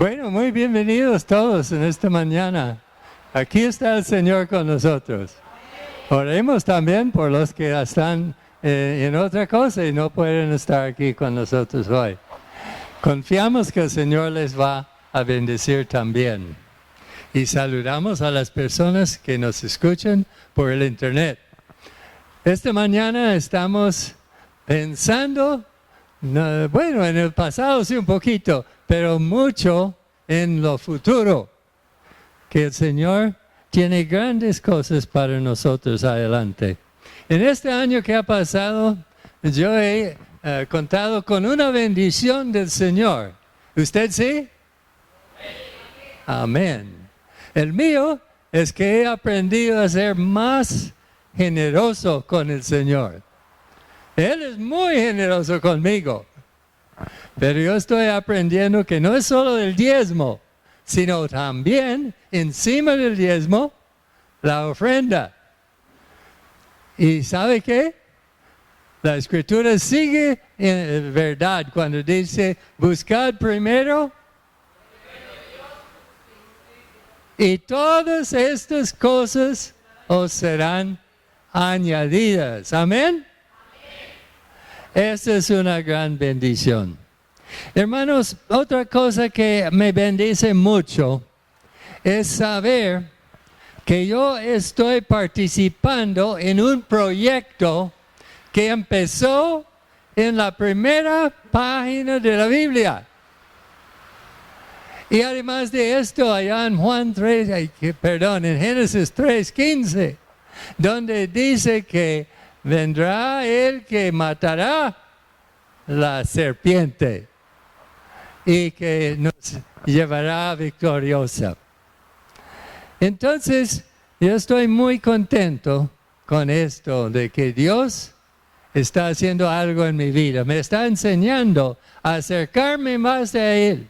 Bueno, muy bienvenidos todos en esta mañana. Aquí está el Señor con nosotros. Oremos también por los que están en otra cosa y no pueden estar aquí con nosotros hoy. Confiamos que el Señor les va a bendecir también. Y saludamos a las personas que nos escuchan por el internet. Esta mañana estamos pensando, bueno, en el pasado sí un poquito, pero mucho en lo futuro, que el Señor tiene grandes cosas para nosotros adelante. En este año que ha pasado, yo he contado con una bendición del Señor. ¿Usted sí? Amén. El mío es que he aprendido a ser más generoso con el Señor. Él es muy generoso conmigo. Pero yo estoy aprendiendo que no es solo el diezmo, sino también encima del diezmo, la ofrenda. ¿Y sabe qué? La Escritura sigue en verdad cuando dice, buscad primero y todas estas cosas os serán añadidas. ¿Amén? Esta es una gran bendición. Hermanos, otra cosa que me bendice mucho es saber que yo estoy participando en un proyecto que empezó en la primera página de la Biblia. Y además de esto, allá en en Génesis 3:15, donde dice que vendrá el que matará la serpiente y que nos llevará victoriosa. Entonces, yo estoy muy contento con esto de que Dios está haciendo algo en mi vida. Me está enseñando a acercarme más a Él.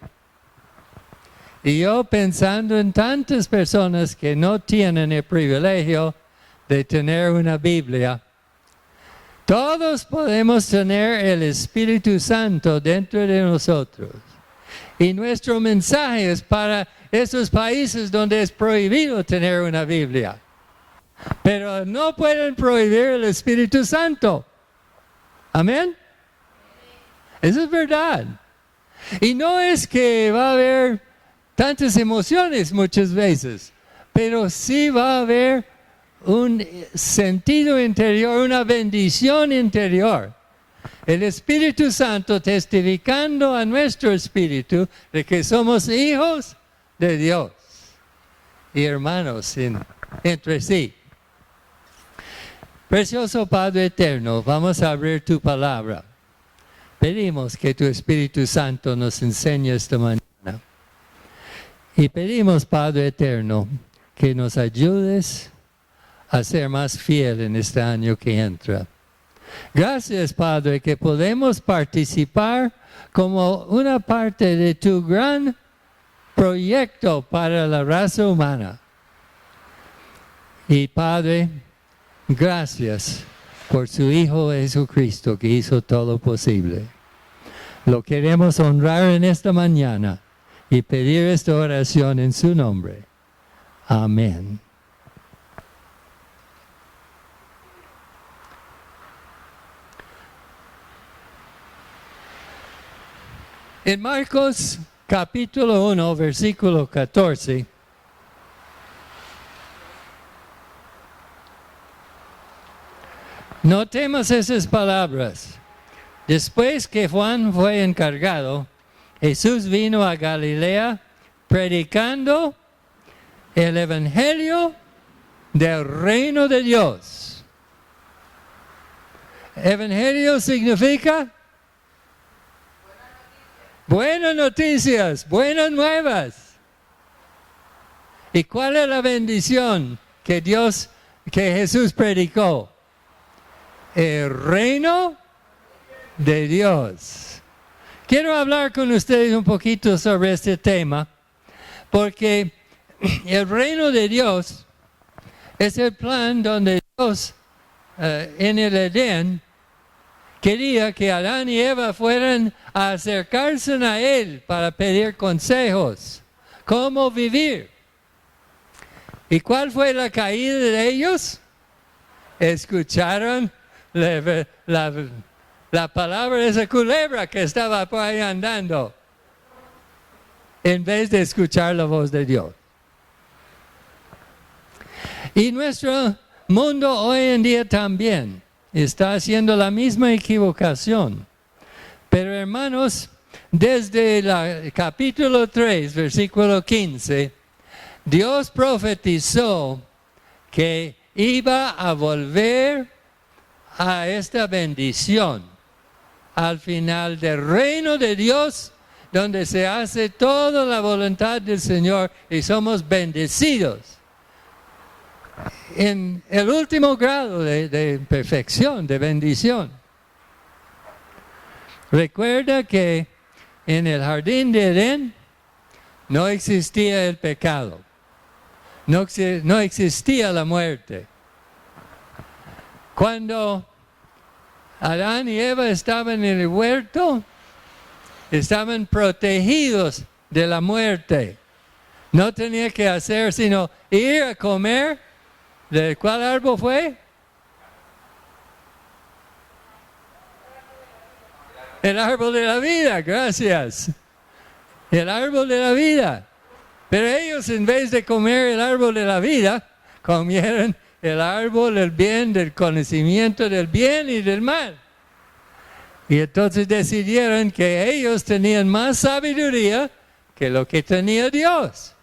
Y yo pensando en tantas personas que no tienen el privilegio de tener una Biblia, todos podemos tener el Espíritu Santo dentro de nosotros. Y nuestro mensaje es para esos países donde es prohibido tener una Biblia. Pero no pueden prohibir el Espíritu Santo. ¿Amén? Eso es verdad. Y no es que va a haber tantas emociones muchas veces, pero sí va a haber un sentido interior, una bendición interior. El Espíritu Santo testificando a nuestro espíritu de que somos hijos de Dios y hermanos entre sí. Precioso Padre eterno, vamos a abrir tu palabra. Pedimos que tu Espíritu Santo nos enseñe esta mañana. Y pedimos, Padre eterno, que nos ayudes a ser más fiel en este año que entra. Gracias, Padre, que podemos participar como una parte de tu gran proyecto para la raza humana. Y Padre, gracias por su Hijo Jesucristo que hizo todo posible. Lo queremos honrar en esta mañana y pedir esta oración en su nombre. Amén. En Marcos capítulo 1, versículo 14, notemos esas palabras. Después que Juan fue encargado, Jesús vino a Galilea predicando el evangelio del reino de Dios. Evangelio significa buenas noticias, buenas nuevas. ¿Y cuál es la bendición que Jesús predicó? El reino de Dios. Quiero hablar con ustedes un poquito sobre este tema, porque el reino de Dios es el plan donde Dios en el Edén quería que Adán y Eva fueran a acercarse a Él para pedir consejos. ¿Cómo vivir? ¿Y cuál fue la caída de ellos? Escucharon la palabra de esa culebra que estaba por ahí andando, en vez de escuchar la voz de Dios. Y nuestro mundo hoy en día también está haciendo la misma equivocación. Pero hermanos, desde el capítulo 3, versículo 15, Dios profetizó que iba a volver a esta bendición al final del reino de Dios, donde se hace toda la voluntad del Señor y somos bendecidos en el último grado de perfección, de bendición. Recuerda que en el jardín de Edén no existía el pecado, no existía la muerte. Cuando Adán y Eva estaban en el huerto, estaban protegidos de la muerte. No tenía que hacer sino ir a comer. ¿De cuál árbol fue? El árbol de la vida, gracias. El árbol de la vida. Pero ellos, en vez de comer el árbol de la vida, comieron el árbol del bien, del conocimiento del bien y del mal. Y entonces decidieron que ellos tenían más sabiduría que lo que tenía Dios.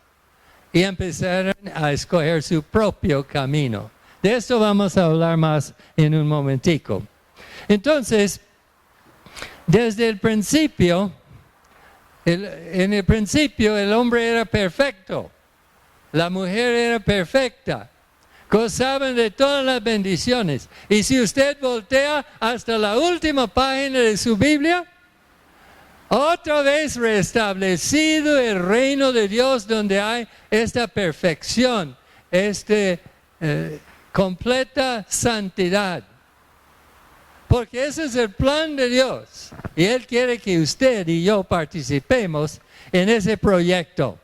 Y empezaron a escoger su propio camino. De esto vamos a hablar más en un momentico. Entonces, desde el principio, en el principio el hombre era perfecto, la mujer era perfecta, gozaban de todas las bendiciones. Y si usted voltea hasta la última página de su Biblia, otra vez restablecido el reino de Dios, donde hay esta perfección, completa santidad. Porque ese es el plan de Dios. Y Él quiere que usted y yo participemos en ese proyecto.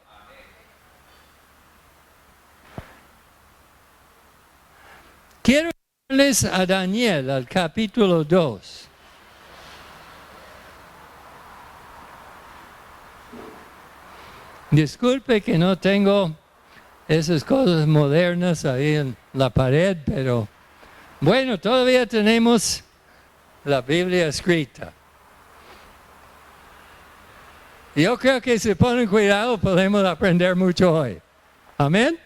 Quiero irles a Daniel, al capítulo 2. Disculpe que no tengo esas cosas modernas ahí en la pared, pero bueno, todavía tenemos la Biblia escrita. Yo creo que si ponen cuidado podemos aprender mucho hoy. Amén.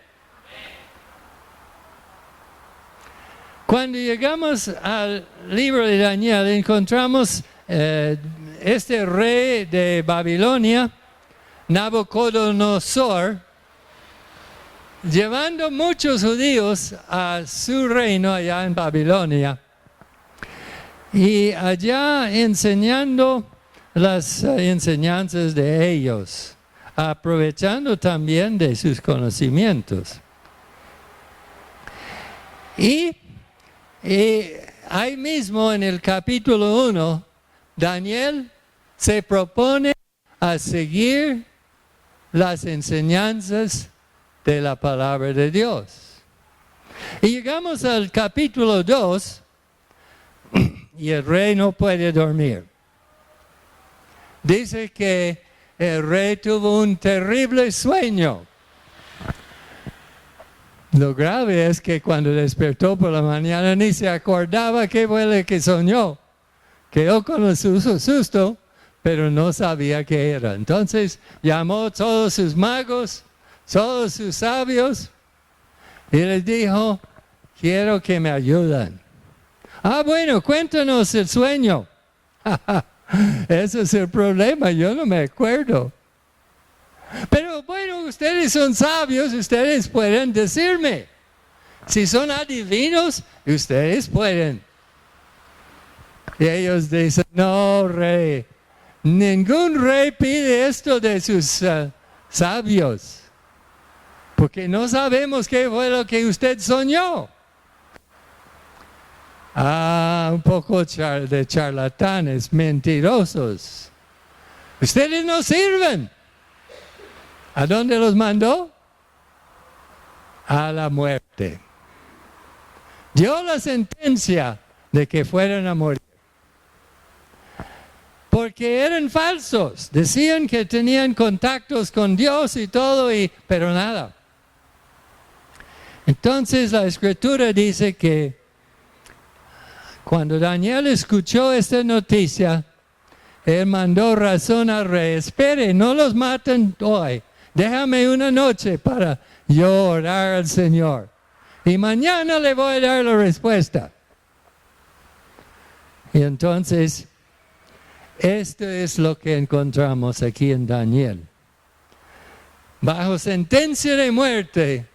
Cuando llegamos al libro de Daniel encontramos este rey de Babilonia, Nabucodonosor, llevando muchos judíos a su reino allá en Babilonia y allá enseñando las enseñanzas de ellos, aprovechando también de sus conocimientos. Y ahí mismo en el capítulo 1, Daniel se propone a seguir las enseñanzas de la palabra de Dios. Y llegamos al capítulo 2 y el rey no puede dormir. Dice que el rey tuvo un terrible sueño. Lo grave es que cuando despertó por la mañana ni se acordaba qué fue lo que soñó. Quedó con un susto, pero no sabía qué era. Entonces llamó a todos sus magos, todos sus sabios, y les dijo, quiero que me ayuden. Ah, bueno, cuéntanos el sueño. Ese es el problema, yo no me acuerdo. Pero bueno, ustedes son sabios, ustedes pueden decirme. Si son adivinos, ustedes pueden. Y ellos dicen, no, rey, ningún rey pide esto de sus sabios, porque no sabemos qué fue lo que usted soñó. un poco de charlatanes, mentirosos. Ustedes no sirven. ¿A dónde los mandó? A la muerte. Dio la sentencia de que fueran a morir. Porque eran falsos. Decían que tenían contactos con Dios y todo, pero nada. Entonces la Escritura dice que cuando Daniel escuchó esta noticia, él mandó razón al rey: espere, no los maten hoy. Déjame una noche para yo orar al Señor. Y mañana le voy a dar la respuesta. Y entonces, esto es lo que encontramos aquí en Daniel. Bajo sentencia de muerte,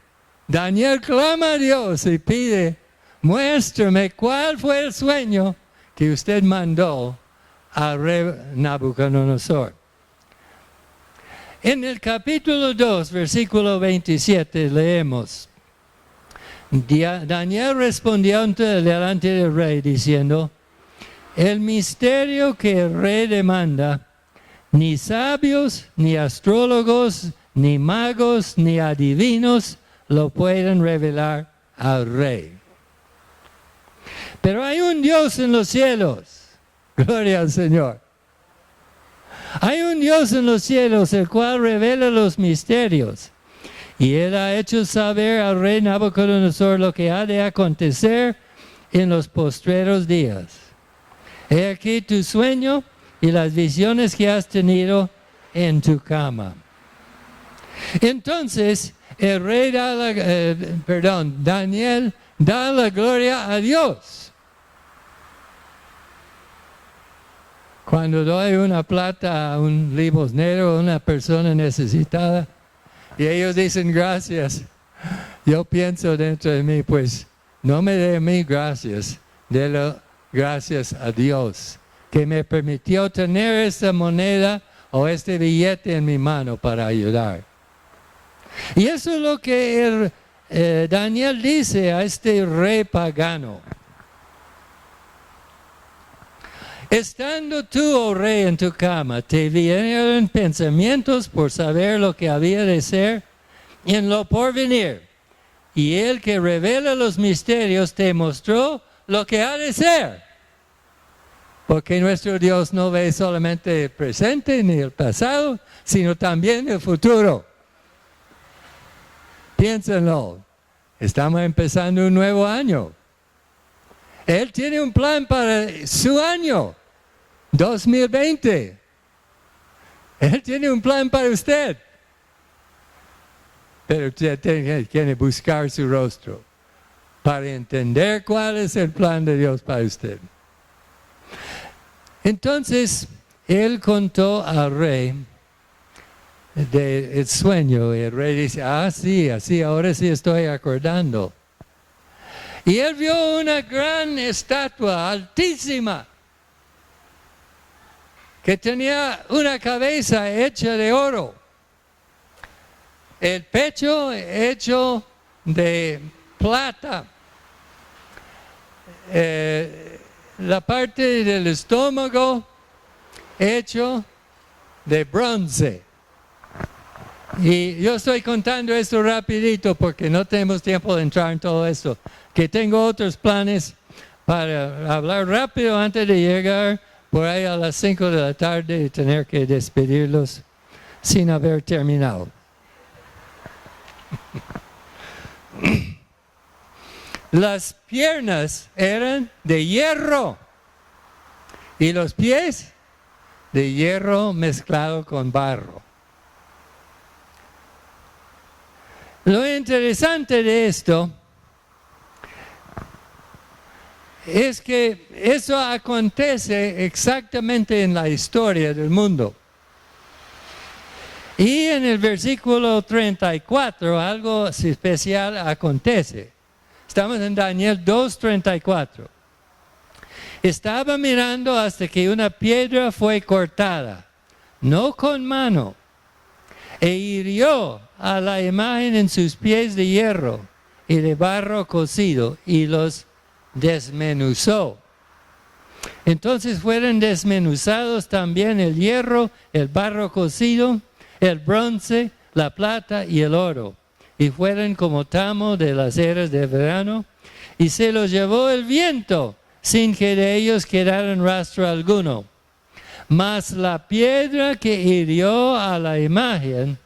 Daniel clama a Dios y pide: muéstrame cuál fue el sueño que usted mandó al rey Nabucodonosor. En el capítulo 2, versículo 27, leemos: Daniel respondió delante del rey diciendo: el misterio que el rey demanda, ni sabios, ni astrólogos, ni magos, ni adivinos lo pueden revelar al rey. Pero hay un Dios en los cielos, gloria al Señor. Hay un Dios en los cielos, el cual revela los misterios. Y él ha hecho saber al rey Nabucodonosor lo que ha de acontecer en los postreros días. He aquí tu sueño y las visiones que has tenido en tu cama. Entonces, el rey Daniel da la gloria a Dios. Cuando doy una plata a un limosnero, a una persona necesitada, y ellos dicen gracias, yo pienso dentro de mí, pues no me dé a mí gracias, délo gracias a Dios, que me permitió tener esta moneda o este billete en mi mano para ayudar. Y eso es lo que Daniel dice a este rey pagano. Estando tú, oh rey, en tu cama, te vinieron pensamientos por saber lo que había de ser en lo porvenir. Y el que revela los misterios te mostró lo que ha de ser. Porque nuestro Dios no ve solamente el presente ni el pasado, sino también el futuro. Piénsenlo. Estamos empezando un nuevo año. Él tiene un plan para su año, 2020. Él tiene un plan para usted. Pero usted tiene que buscar su rostro para entender cuál es el plan de Dios para usted. Entonces, él contó al rey del sueño. Y el rey dice: sí, así, ahora sí estoy acordando. Y él vio una gran estatua altísima que tenía una cabeza hecha de oro, el pecho hecho de plata, la parte del estómago hecho de bronce. Y yo estoy contando esto rapidito porque no tenemos tiempo de entrar en todo esto, que tengo otros planes para hablar rápido antes de llegar por ahí a las 5 de la tarde y tener que despedirlos sin haber terminado. Las piernas eran de hierro y los pies de hierro mezclado con barro. Lo interesante de esto es que eso acontece exactamente en la historia del mundo. Y en el versículo 34 algo especial acontece. Estamos en Daniel 2:34. Estaba mirando hasta que una piedra fue cortada, no con mano, e hirió a la imagen en sus pies de hierro y de barro cocido y los desmenuzó. Entonces fueron desmenuzados también el hierro, el barro cocido, el bronce, la plata y el oro. Y fueron como tamo de las eras de verano, y se los llevó el viento, sin que de ellos quedara rastro alguno. Mas la piedra que hirió a la imagen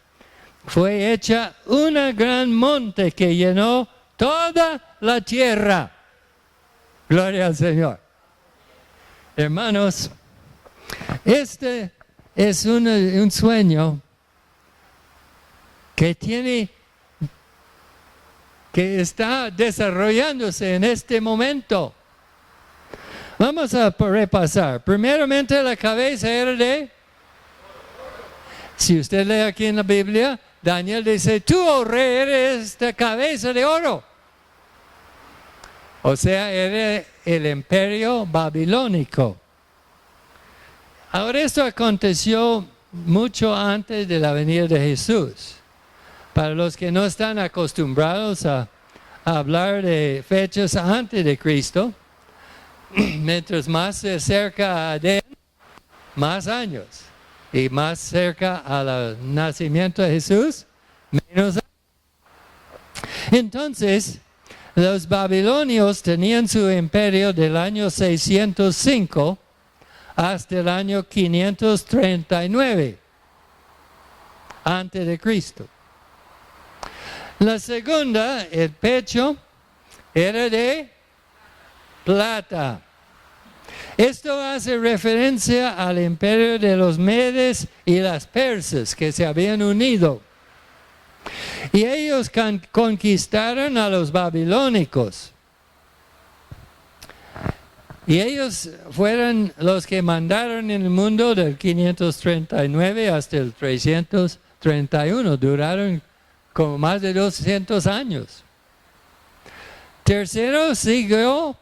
fue hecha una gran monte que llenó toda la tierra. Gloria al Señor. Hermanos, este es un sueño que está desarrollándose en este momento. Vamos a repasar. Primeramente, la cabeza era si usted lee aquí en la Biblia, Daniel dice, tú, oh rey, eres de cabeza de oro. O sea, era el imperio babilónico. Ahora, esto aconteció mucho antes de la venida de Jesús. Para los que no están acostumbrados a hablar de fechas antes de Cristo, mientras más se acerca a Adán, más años. Y más cerca al nacimiento de Jesús, menos años. Entonces, los babilonios tenían su imperio del año 605 hasta el año 539 antes de Cristo. La segunda, el pecho, era de plata. Esto hace referencia al imperio de los medes y las persas que se habían unido. Y ellos conquistaron a los babilónicos. Y ellos fueron los que mandaron en el mundo del 539 hasta el 331. Duraron como más de 200 años. Tercero siguió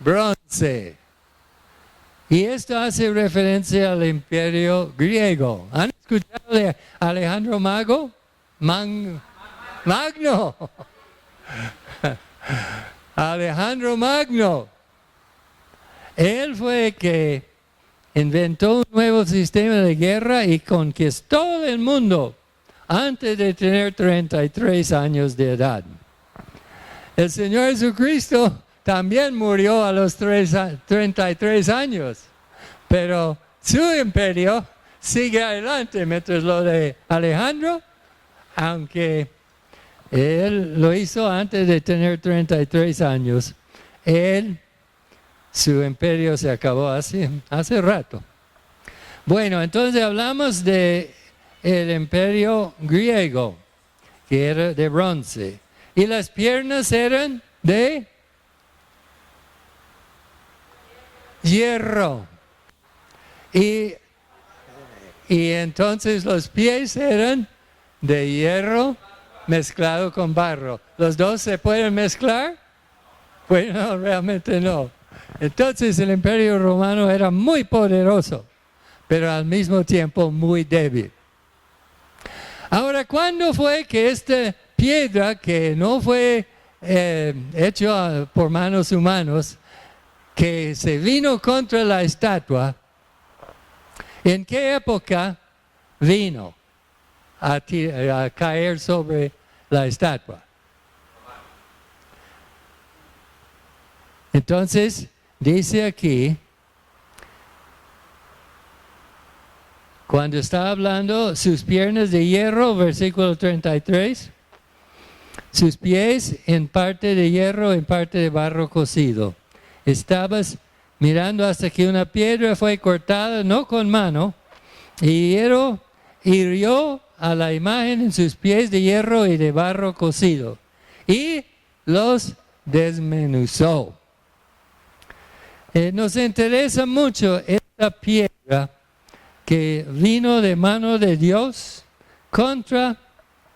bronce. Y esto hace referencia al imperio griego. ¿Han escuchado de Alejandro Magno? Alejandro Magno. Él fue el que inventó un nuevo sistema de guerra y conquistó el mundo antes de tener 33 años de edad. El Señor Jesucristo también murió a los 33 años, pero su imperio sigue adelante, mientras lo de Alejandro, aunque él lo hizo antes de tener 33 años, su imperio se acabó hace rato. Bueno, entonces hablamos de el imperio griego, que era de bronce, y las piernas eran de hierro. Y entonces los pies eran de hierro mezclado con barro. ¿Los dos se pueden mezclar? Pues no, realmente no. Entonces el imperio romano era muy poderoso, pero al mismo tiempo muy débil. Ahora, ¿cuándo fue que esta piedra, que no fue hecha por manos humanas, que se vino contra la estatua, en qué época vino a caer sobre la estatua? Entonces, dice aquí, cuando está hablando, sus piernas de hierro, versículo 33, sus pies en parte de hierro, en parte de barro cocido. Estabas mirando hasta que una piedra fue cortada, no con mano, y hirió a la imagen en sus pies de hierro y de barro cocido, y los desmenuzó. Nos interesa mucho esta piedra que vino de mano de Dios contra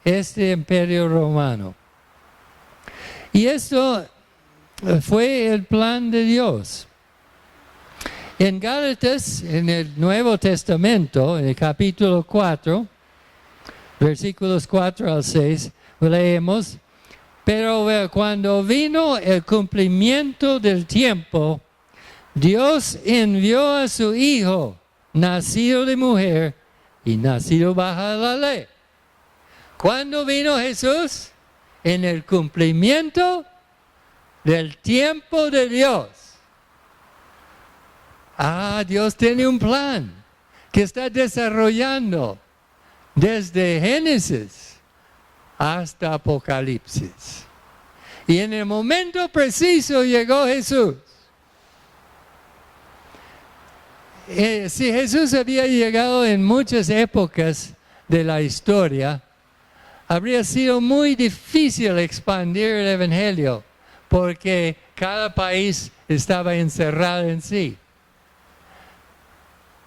este imperio romano. Y esto fue el plan de Dios. En Gálatas, en el Nuevo Testamento, en el capítulo 4, versículos 4 al 6, leemos: Pero cuando vino el cumplimiento del tiempo, Dios envió a su Hijo, nacido de mujer y nacido bajo la ley. ¿Cuándo vino Jesús? En el cumplimiento del tiempo de Dios. Dios tiene un plan que está desarrollando desde Génesis hasta Apocalipsis. Y en el momento preciso llegó Jesús. Si Jesús había llegado en muchas épocas de la historia, habría sido muy difícil expandir el Evangelio, porque cada país estaba encerrado en sí.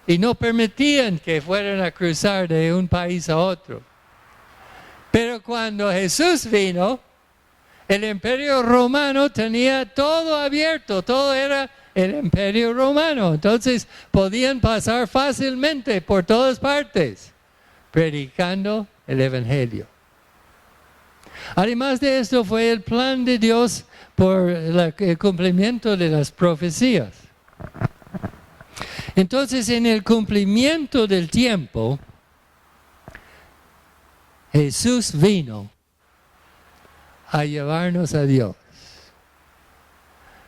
Y no permitían que fueran a cruzar de un país a otro. Pero cuando Jesús vino, el Imperio Romano tenía todo abierto, todo era el Imperio Romano. Entonces podían pasar fácilmente por todas partes, predicando el Evangelio. Además de esto, fue el plan de Dios por el cumplimiento de las profecías. Entonces, en el cumplimiento del tiempo, Jesús vino a llevarnos a Dios.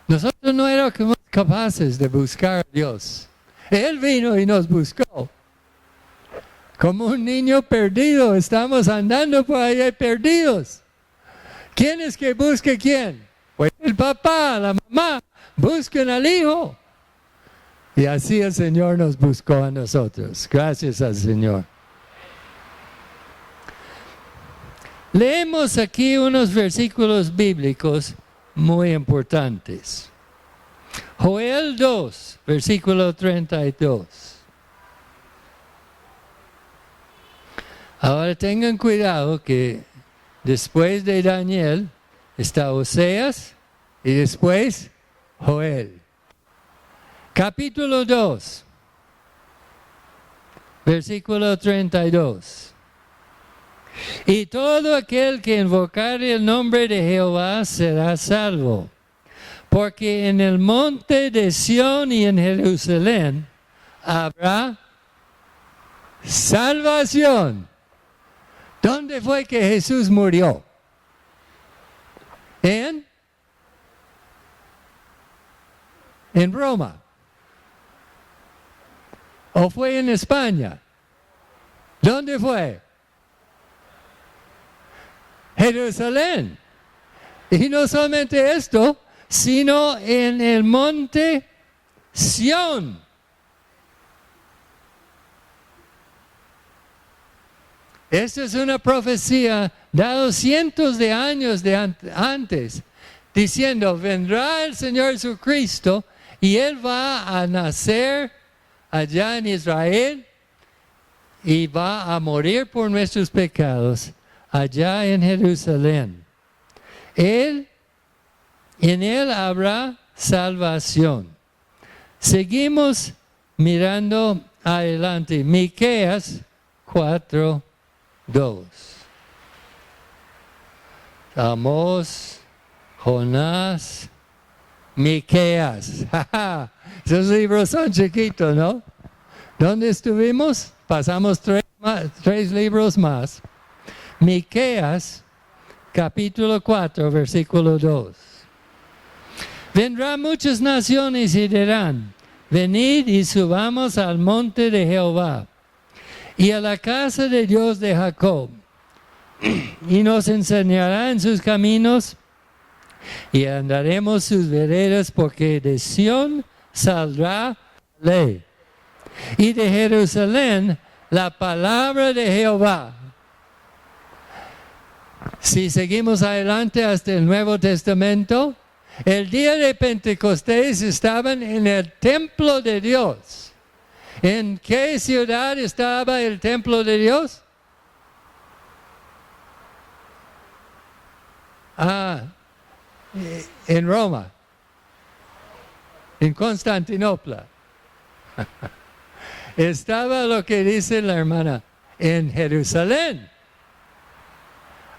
Nosotros no éramos capaces de buscar a Dios. Él vino y nos buscó. Como un niño perdido, estamos andando por ahí perdidos. ¿Quién es que busque quién? Pues el papá, la mamá, busquen al hijo. Y así el Señor nos buscó a nosotros. Gracias al Señor. Leemos aquí unos versículos bíblicos muy importantes. Joel 2, versículo 32. Ahora tengan cuidado que después de Daniel está Oseas y después Joel. Capítulo 2, versículo 32. Y todo aquel que invocare el nombre de Jehová será salvo, porque en el monte de Sión y en Jerusalén habrá salvación. ¿Dónde fue que Jesús murió? En Roma. ¿O fue en España? ¿Dónde fue? Jerusalén. Y no solamente esto, sino en el monte Sión. Esta es una profecía dada cientos de años antes, diciendo, vendrá el Señor Jesucristo y Él va a nacer allá en Israel y va a morir por nuestros pecados allá en Jerusalén. En Él habrá salvación. Seguimos mirando adelante. Miqueas 4:2. Amós, Jonás, Miqueas. Esos libros son chiquitos, ¿no? ¿Dónde estuvimos? Pasamos tres libros más. Miqueas, capítulo 4, versículo 2. Vendrán muchas naciones y dirán, venid y subamos al monte de Jehová y a la casa de Dios de Jacob, y nos enseñará en sus caminos y andaremos sus veredas, porque de Sión saldrá ley y de Jerusalén la palabra de Jehová. Si seguimos adelante hasta el Nuevo Testamento, el día de Pentecostés estaban en el templo de Dios. ¿En qué ciudad estaba el templo de Dios? En Roma, en Constantinopla. Estaba lo que dice la hermana, en Jerusalén.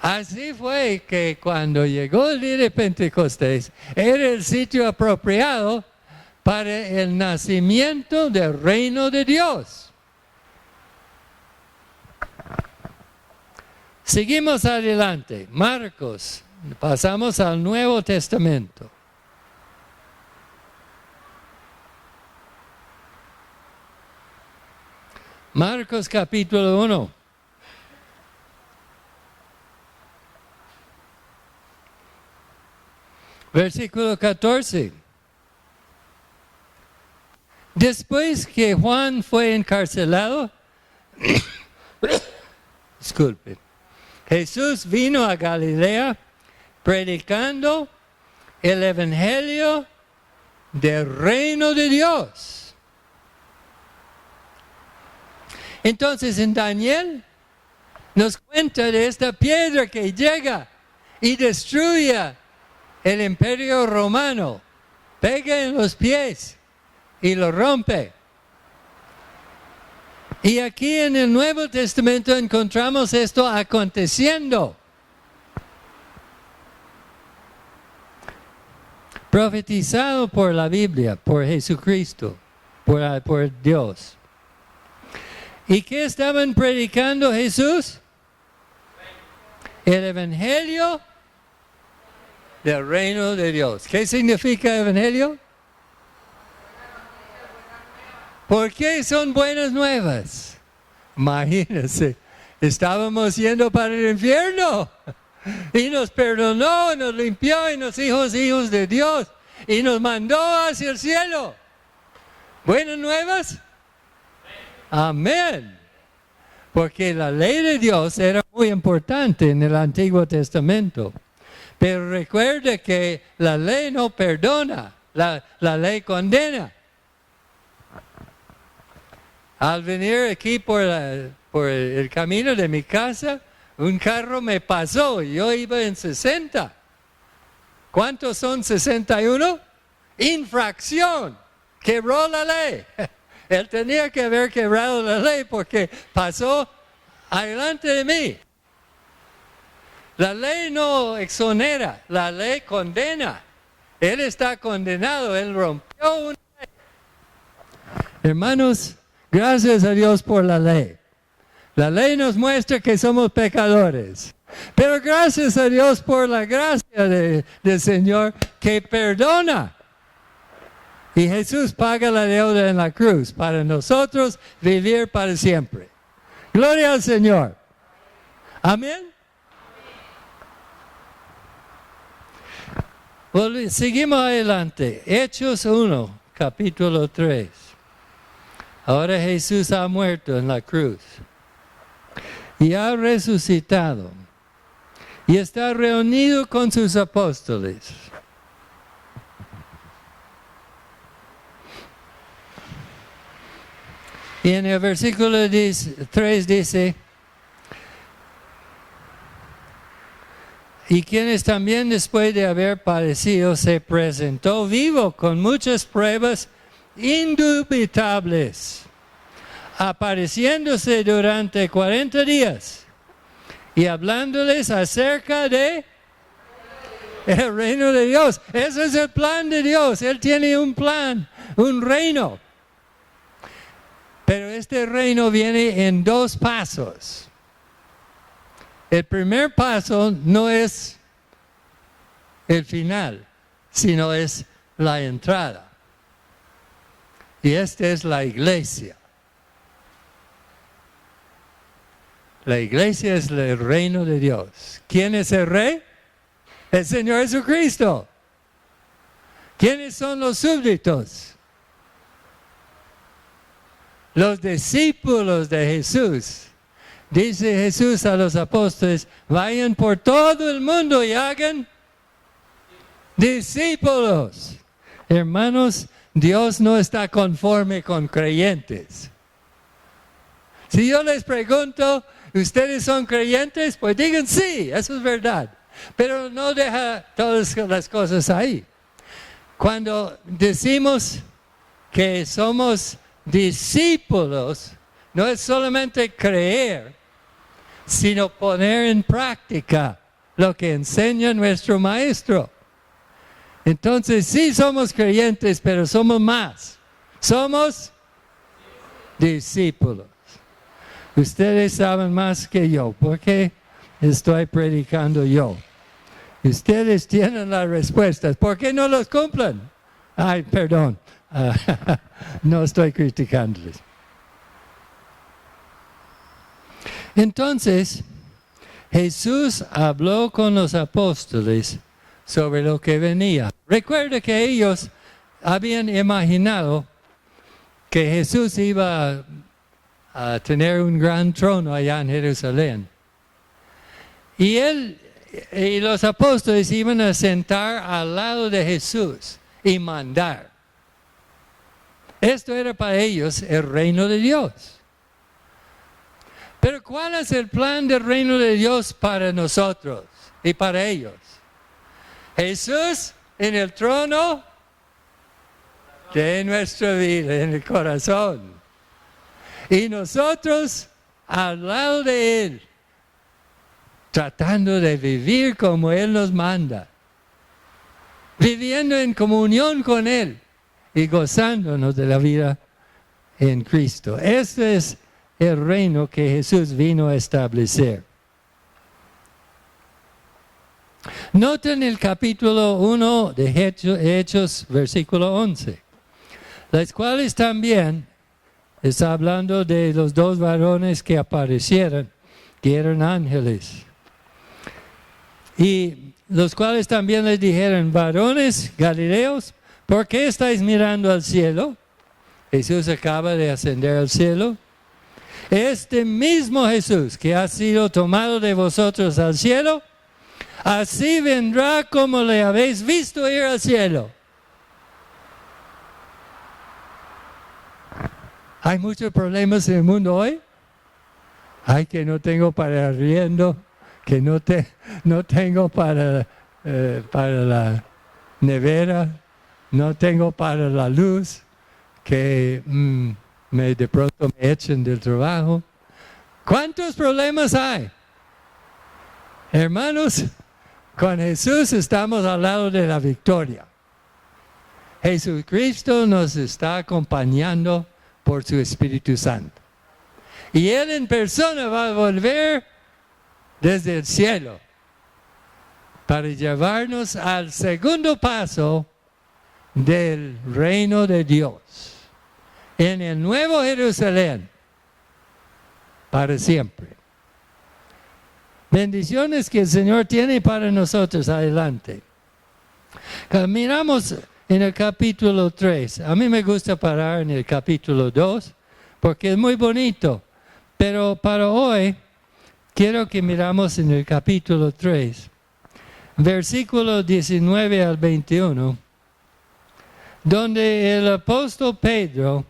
Así fue que cuando llegó el día de Pentecostés, era el sitio apropiado para el nacimiento del reino de Dios. Seguimos adelante. Marcos. Pasamos al Nuevo Testamento. Marcos capítulo 1. Versículo 14. Después que Juan fue encarcelado, disculpen, Jesús vino a Galilea predicando el evangelio del reino de Dios. Entonces en Daniel nos cuenta de esta piedra que llega y destruye el imperio romano, pega en los pies y lo rompe. Y aquí en el Nuevo Testamento encontramos esto aconteciendo. Profetizado por la Biblia, por Jesucristo, por Dios. ¿Y qué estaban predicando Jesús? El evangelio del reino de Dios. ¿Qué significa evangelio? ¿Por qué son buenas nuevas? Imagínense, estábamos yendo para el infierno y nos perdonó, nos limpió y nos hizo hijos de Dios y nos mandó hacia el cielo. ¿Buenas nuevas? Amén. Porque la ley de Dios era muy importante en el Antiguo Testamento. Pero recuerde que la ley no perdona, la ley condena. Al venir aquí por el camino de mi casa, un carro me pasó y yo iba en 60. ¿Cuántos son 61? Infracción. Quebró la ley. Él tenía que haber quebrado la ley porque pasó adelante de mí. La ley no exonera, la ley condena. Él está condenado, él rompió una ley. Hermanos, gracias a Dios por la ley. La ley nos muestra que somos pecadores. Pero gracias a Dios por la gracia del Señor que perdona. Y Jesús paga la deuda en la cruz para nosotros vivir para siempre. Gloria al Señor. Amén. Seguimos adelante. Hechos 1, capítulo 3. Ahora Jesús ha muerto en la cruz y ha resucitado y está reunido con sus apóstoles. Y en el versículo 3 dice, y quienes también después de haber padecido se presentó vivo con muchas pruebas indubitables, apareciéndose durante 40 días y hablándoles acerca de el reino de Dios. Ese es el plan de Dios. Él tiene un plan, un reino. Pero este reino viene en dos pasos. El primer paso no es el final, sino es la entrada. Y esta es la iglesia. La iglesia es el reino de Dios. ¿Quién es el rey? El Señor Jesucristo. ¿Quiénes son los súbditos? Los discípulos de Jesús. Dice Jesús a los apóstoles, vayan por todo el mundo y hagan discípulos. Hermanos, Dios no está conforme con creyentes. Si yo les pregunto, ¿ustedes son creyentes? Pues digan sí, eso es verdad. Pero no deja todas las cosas ahí. Cuando decimos que somos discípulos, no es solamente creer, sino poner en práctica lo que enseña nuestro Maestro. Entonces sí somos creyentes, pero somos más. Somos discípulos. Ustedes saben más que yo, porque estoy predicando yo. Ustedes tienen las respuestas. ¿Por qué no los cumplen? Ay, perdón. No estoy criticándoles. Entonces, Jesús habló con los apóstoles sobre lo que venía. Recuerda que ellos habían imaginado que Jesús iba a tener un gran trono allá en Jerusalén. Y él y los apóstoles iban a sentar al lado de Jesús y mandar. Esto era para ellos el reino de Dios. Pero ¿cuál es el plan del reino de Dios para nosotros y para ellos? Jesús en el trono de nuestra vida, en el corazón. Y nosotros al lado de Él, tratando de vivir como Él nos manda. Viviendo en comunión con Él y gozándonos de la vida en Cristo. Este es el reino que Jesús vino a establecer. Noten el capítulo 1 de Hechos, versículo 11, las cuales también está hablando de los dos varones que aparecieron, que eran ángeles. Y los cuales también les dijeron, varones galileos, ¿por qué estáis mirando al cielo? Jesús acaba de ascender al cielo. Este mismo Jesús que ha sido tomado de vosotros al cielo, así vendrá como le habéis visto ir al cielo. Hay muchos problemas en el mundo hoy. Ay, que no tengo para arriendo, que no tengo para la nevera, no tengo para la luz, que de pronto me echen del trabajo. ¿Cuántos problemas hay? Hermanos, con Jesús estamos al lado de la victoria. Jesucristo nos está acompañando por su Espíritu Santo. Y Él en persona va a volver desde el cielo para llevarnos al segundo paso del reino de Dios, en el nuevo Jerusalén, para siempre. Bendiciones que el Señor tiene para nosotros adelante. Caminamos en el capítulo 3. A mí me gusta parar en el capítulo 2 porque es muy bonito. Pero para hoy quiero que miramos en el capítulo 3, versículos 19 al 21, donde el apóstol Pedro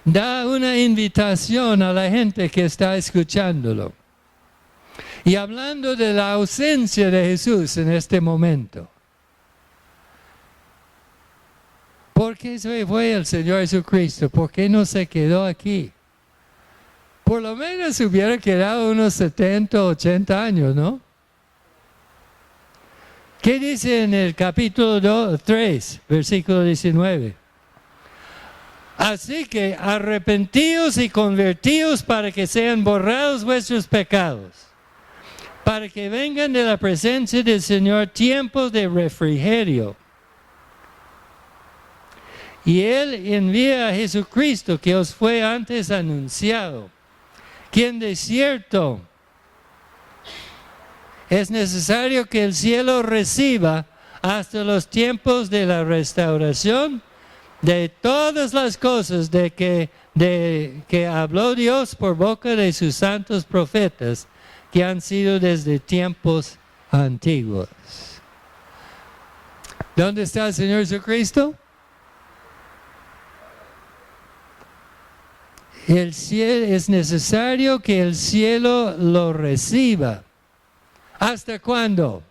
da una invitación a la gente que está escuchándolo. Y hablando de la ausencia de Jesús en este momento. ¿Por qué se fue el Señor Jesucristo? ¿Por qué no se quedó aquí? Por lo menos se hubiera quedado unos 70, 80 años, ¿no? ¿Qué dice en el capítulo 3, versículo 19? Así que arrepentíos y convertíos para que sean borrados vuestros pecados, para que vengan de la presencia del Señor tiempos de refrigerio. Y Él envía a Jesucristo que os fue antes anunciado, quien de cierto es necesario que el cielo reciba hasta los tiempos de la restauración de todas las cosas de que habló Dios por boca de sus santos profetas, que han sido desde tiempos antiguos. ¿Dónde está el Señor Jesucristo? El cielo, es necesario que el cielo lo reciba. ¿Hasta cuándo?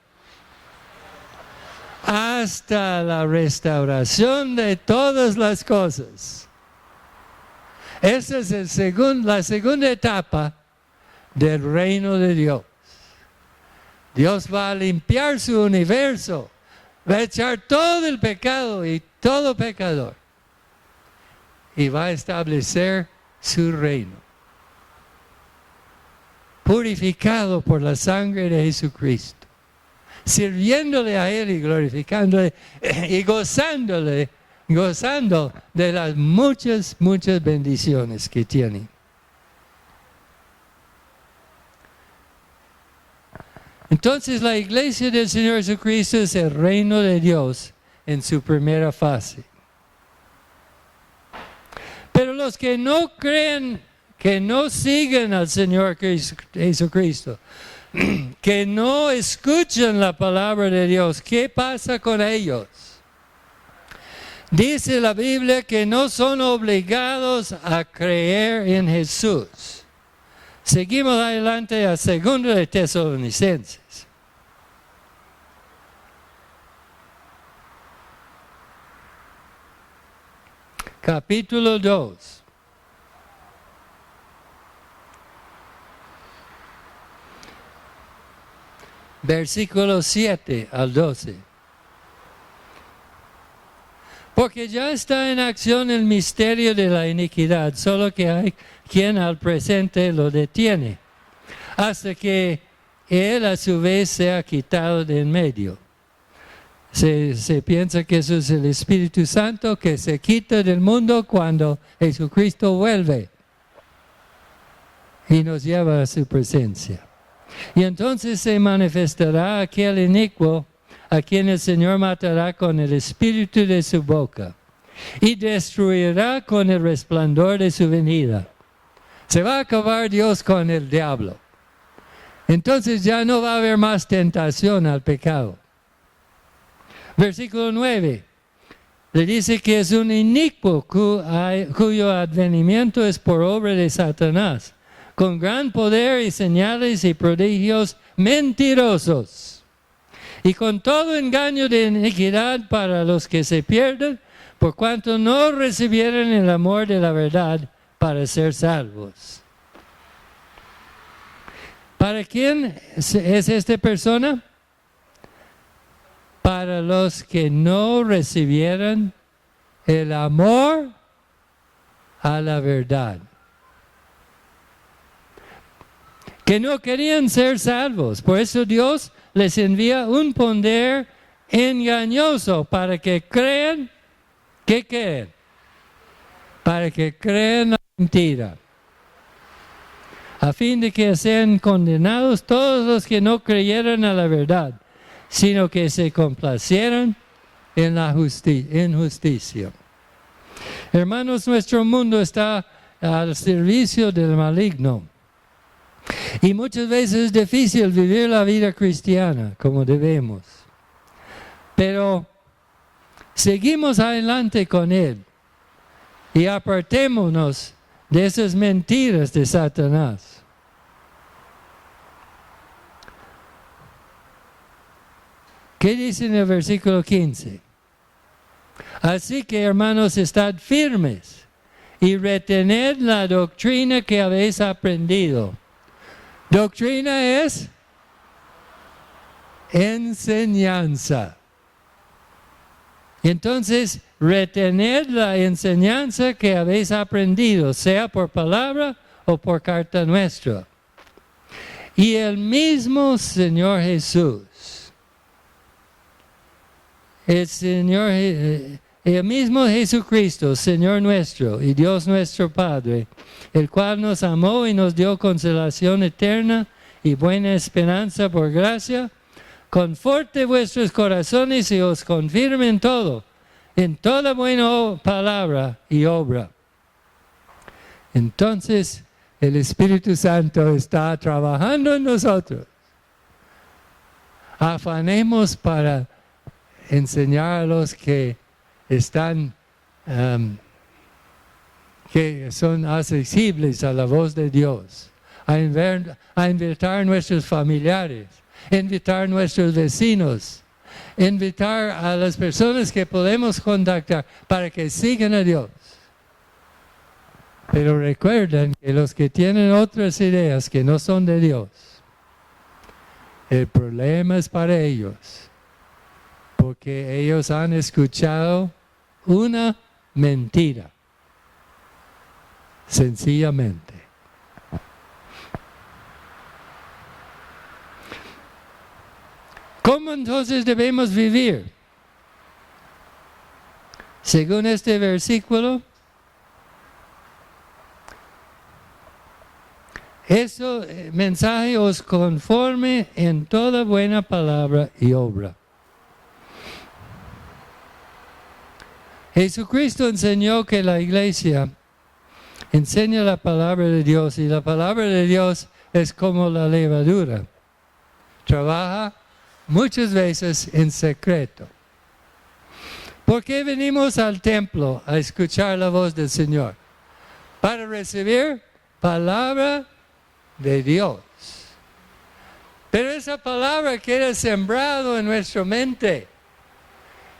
Hasta la restauración de todas las cosas. Esa es la segunda etapa del reino de Dios. Dios va a limpiar su universo, va a echar todo el pecado y todo pecador y va a establecer su reino, purificado por la sangre de Jesucristo, sirviéndole a Él y glorificándole y gozando de las muchas bendiciones que tiene. Entonces la iglesia del Señor Jesucristo es el reino de Dios en su primera fase. Pero los que no creen, que no siguen al Señor Jesucristo, que no escuchan la palabra de Dios, ¿qué pasa con ellos? Dice la Biblia que no son obligados a creer en Jesús. Seguimos adelante a 2 de Tesalonicenses. Capítulo 2. Versículos 7 al 12. Porque ya está en acción el misterio de la iniquidad, solo que hay quien al presente lo detiene, hasta que él a su vez sea quitado de en medio. Se piensa que eso es el Espíritu Santo que se quita del mundo cuando Jesucristo vuelve y nos lleva a su presencia. Y entonces se manifestará aquel inicuo a quien el Señor matará con el espíritu de su boca y destruirá con el resplandor de su venida. Se va a acabar Dios con el diablo. Entonces ya no va a haber más tentación al pecado. Versículo 9. Le dice que es un inicuo cuyo advenimiento es por obra de Satanás, con gran poder y señales y prodigios mentirosos, y con todo engaño de iniquidad para los que se pierden, por cuanto no recibieron el amor de la verdad para ser salvos. ¿Para quién es esta persona? Para los que no recibieron el amor a la verdad. Que no querían ser salvos. Por eso Dios les envía un poder engañoso para que crean. ¿Qué creen? Para que crean la mentira. A fin de que sean condenados todos los que no creyeron a la verdad, sino que se complacieron en la injusticia. Hermanos, nuestro mundo está al servicio del maligno. Y muchas veces es difícil vivir la vida cristiana como debemos. Pero seguimos adelante con Él y apartémonos de esas mentiras de Satanás. ¿Qué dice en el versículo 15? Así que, hermanos, estad firmes y retened la doctrina que habéis aprendido. Doctrina es enseñanza. Entonces, retened la enseñanza que habéis aprendido, sea por palabra o por carta nuestra. Y el mismo Señor Jesús, el mismo Jesucristo, Señor nuestro y Dios nuestro Padre, el cual nos amó y nos dio consolación eterna y buena esperanza por gracia, conforte vuestros corazones y os confirme en todo, en toda buena palabra y obra. Entonces, el Espíritu Santo está trabajando en nosotros. Afanemos para enseñar a los que están, que son accesibles a la voz de Dios, a invitar a nuestros familiares, invitar a nuestros vecinos, invitar a las personas que podemos contactar para que sigan a Dios. Pero recuerden que los que tienen otras ideas que no son de Dios, el problema es para ellos, porque ellos han escuchado una mentira, sencillamente. ¿Cómo entonces debemos vivir? Según este versículo, mensaje os conforme en toda buena palabra y obra. Jesucristo enseñó que la iglesia enseña la palabra de Dios, y la palabra de Dios es como la levadura. Trabaja muchas veces en secreto. ¿Por qué venimos al templo a escuchar la voz del Señor? Para recibir palabra de Dios. Pero esa palabra queda sembrado en nuestra mente.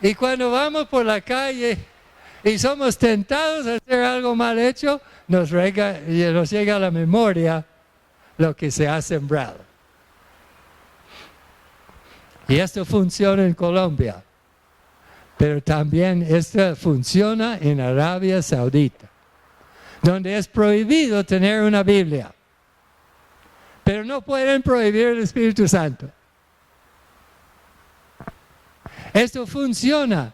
Y cuando vamos por la calle y somos tentados a hacer algo mal hecho, nos llega a la memoria lo que se ha sembrado. Y esto funciona en Colombia, pero también esto funciona en Arabia Saudita, donde es prohibido tener una Biblia, pero no pueden prohibir el Espíritu Santo. Esto funciona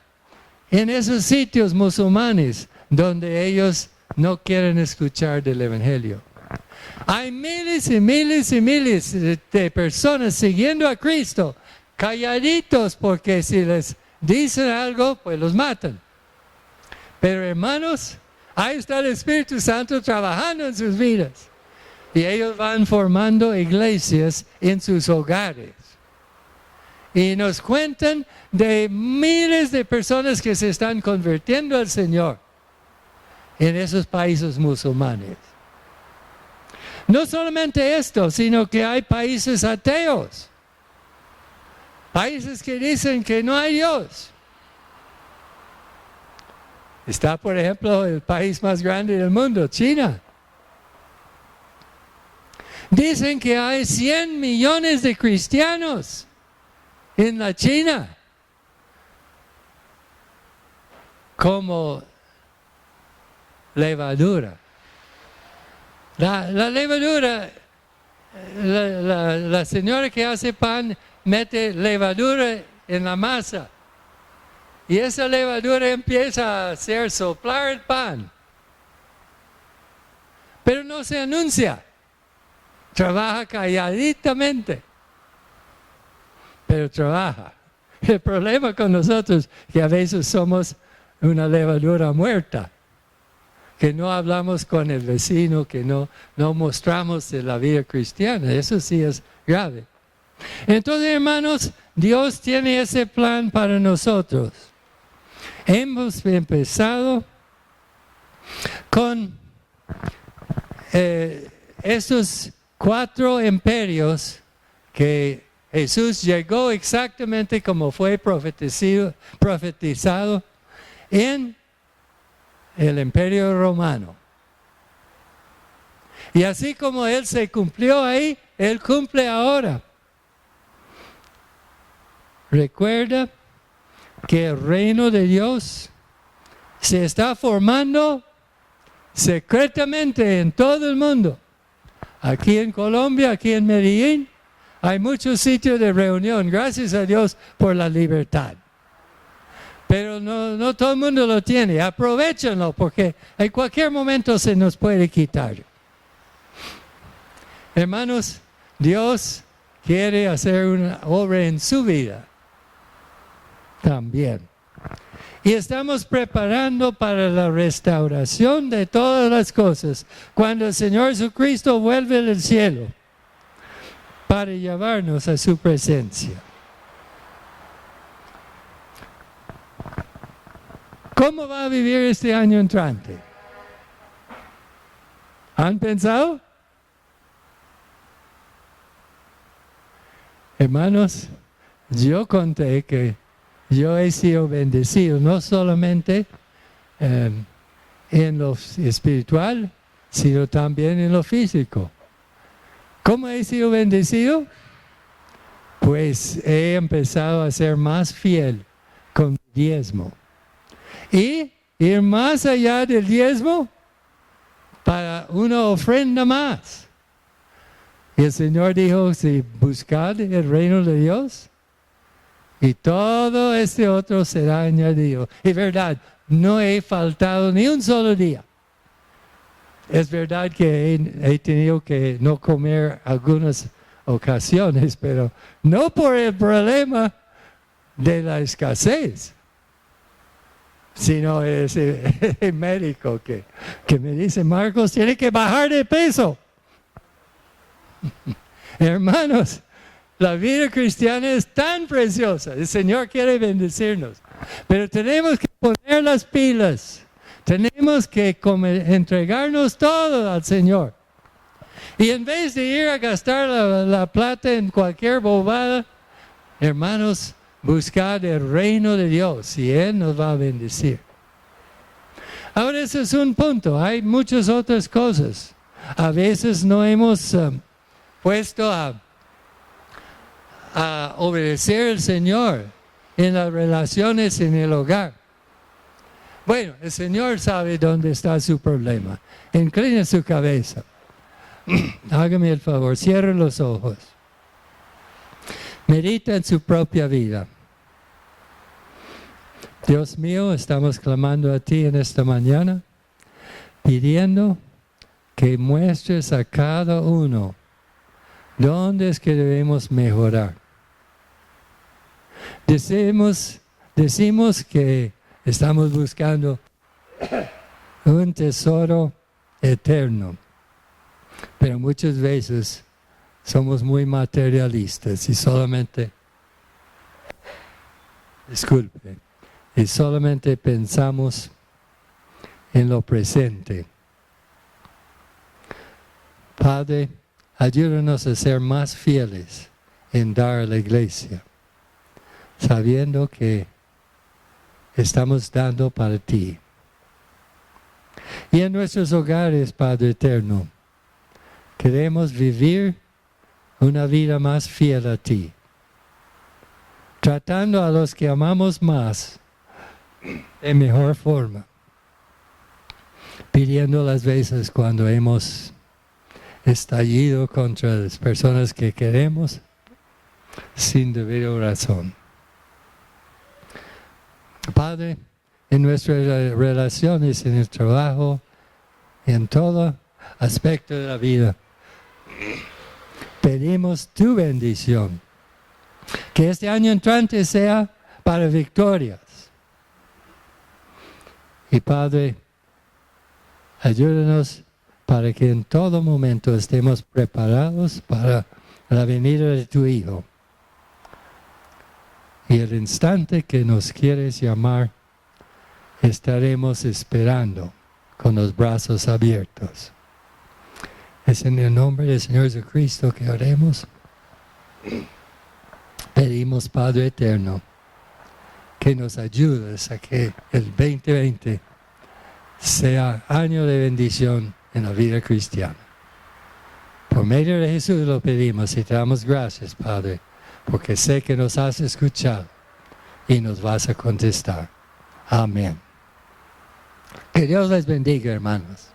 en esos sitios musulmanes donde ellos no quieren escuchar del Evangelio. Hay miles y miles y miles de personas siguiendo a Cristo, calladitos, porque si les dicen algo, pues los matan. Pero hermanos, ahí está el Espíritu Santo trabajando en sus vidas. Y ellos van formando iglesias en sus hogares. Y nos cuentan de miles de personas que se están convirtiendo al Señor en esos países musulmanes. No solamente esto, sino que hay países ateos. Países que dicen que no hay Dios. Está, por ejemplo, el país más grande del mundo, China. Dicen que hay 100 millones de cristianos en la China. Como levadura. La levadura, la señora que hace pan mete levadura en la masa. Y esa levadura empieza a hacer soplar el pan. Pero no se anuncia. Trabaja calladitamente. Pero trabaja. El problema con nosotros es que a veces somos una levadura muerta. Que no hablamos con el vecino, que no mostramos de la vida cristiana. Eso sí es grave. Entonces, hermanos, Dios tiene ese plan para nosotros. Hemos empezado con estos 4 imperios que Jesús llegó exactamente como fue profetizado en el imperio romano. Y así como Él se cumplió ahí, Él cumple ahora. Recuerda que el reino de Dios se está formando secretamente en todo el mundo. Aquí en Colombia, aquí en Medellín, hay muchos sitios de reunión. Gracias a Dios por la libertad. Pero no todo el mundo lo tiene. Aprovechenlo porque en cualquier momento se nos puede quitar. Hermanos, Dios quiere hacer una obra en su vida también. Y estamos preparando para la restauración de todas las cosas cuando el Señor Jesucristo vuelve del cielo para llevarnos a su presencia. ¿Cómo va a vivir este año entrante? ¿Han pensado? Hermanos, yo conté que yo he sido bendecido no solamente en lo espiritual, sino también en lo físico. ¿Cómo he sido bendecido? Pues he empezado a ser más fiel con mi diezmo. Y ir más allá del diezmo para una ofrenda más. Y el Señor dijo, si buscad el reino de Dios, y todo este otro será añadido. Y verdad, no he faltado ni un solo día. Es verdad que he tenido que no comer algunas ocasiones, pero no por el problema de la escasez, sino ese el médico que me dice, Marcos, tiene que bajar de peso. Hermanos, la vida cristiana es tan preciosa. El Señor quiere bendecirnos. Pero tenemos que poner las pilas. Tenemos que entregarnos todo al Señor. Y en vez de ir a gastar la plata en cualquier bobada, hermanos, buscar el reino de Dios y Él nos va a bendecir. Ahora, ese es un punto. Hay muchas otras cosas. A veces no hemos puesto a obedecer al Señor en las relaciones en el hogar. Bueno, el Señor sabe dónde está su problema. Incline su cabeza. Hágame el favor, cierre los ojos. Medita en su propia vida. Dios mío, estamos clamando a ti en esta mañana, pidiendo que muestres a cada uno dónde es que debemos mejorar. Decimos que estamos buscando un tesoro eterno, pero muchas veces somos muy materialistas y solamente pensamos en lo presente. Padre, ayúdanos a ser más fieles en dar a la iglesia, sabiendo que estamos dando para ti. Y en nuestros hogares, Padre eterno, queremos vivir una vida más fiel a ti, tratando a los que amamos más de mejor forma, pidiendo las veces cuando hemos estallido contra las personas que queremos sin debido razón. Padre, en nuestras relaciones, en el trabajo, en todo aspecto de la vida, pedimos tu bendición. Que este año entrante sea para victorias. Y Padre, ayúdanos para que en todo momento estemos preparados para la venida de tu Hijo. Y el instante que nos quieres llamar, estaremos esperando con los brazos abiertos. Es en el nombre del Señor Jesucristo que oremos. Pedimos, Padre eterno, que nos ayudes a que el 2020 sea año de bendición en la vida cristiana. Por medio de Jesús lo pedimos y te damos gracias, Padre, porque sé que nos has escuchado y nos vas a contestar. Amén. Que Dios les bendiga, hermanos.